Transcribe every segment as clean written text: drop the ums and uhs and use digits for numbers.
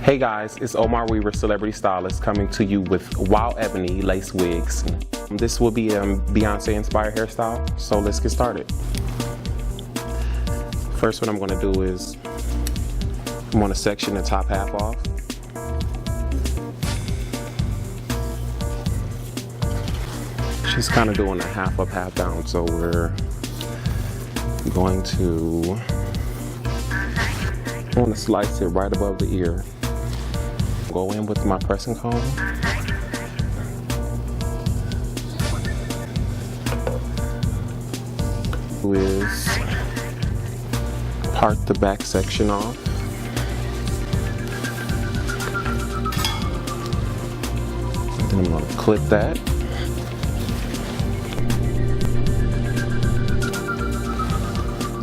Hey guys, it's Omar Weaver, celebrity stylist, coming to you with WoWEbony Lace Wigs. This will be a Beyonce inspired hairstyle, so let's get started. First, what I'm going to do is I'm going to section the top half off. She's kind of doing a half up, half down, so we're going to slice it right above the ear. Go in with my pressing comb. Is part the back section off. And then I'm going to clip that.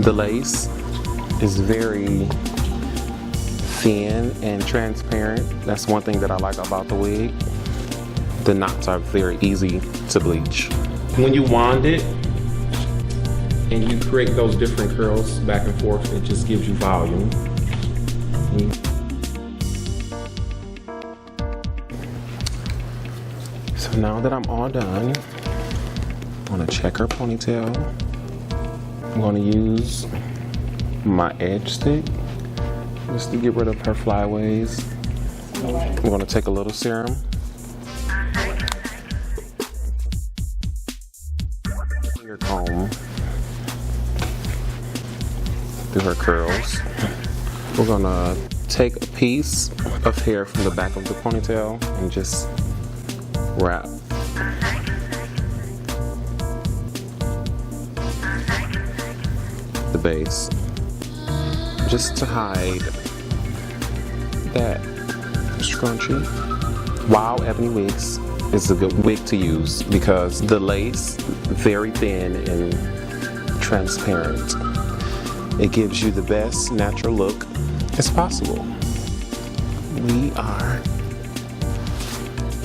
The lace is very thin and transparent. That's one thing that I like about the wig. The knots are very easy to bleach. When you wand it and you create those different curls back and forth, it just gives you volume. So now that I'm all done, I'm gonna check her ponytail. I'm gonna use my edge stick just to get rid of her flyaways. I'm going to take a little serum. Finger comb through her curls. We're going to take a piece of hair from the back of the ponytail and just wrap the base, just to hide that scrunchie. WoWEbony Wigs is a good wig to use because the lace very thin and transparent. It gives you the best natural look as possible. We are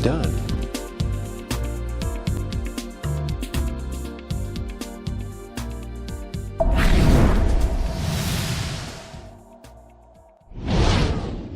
done.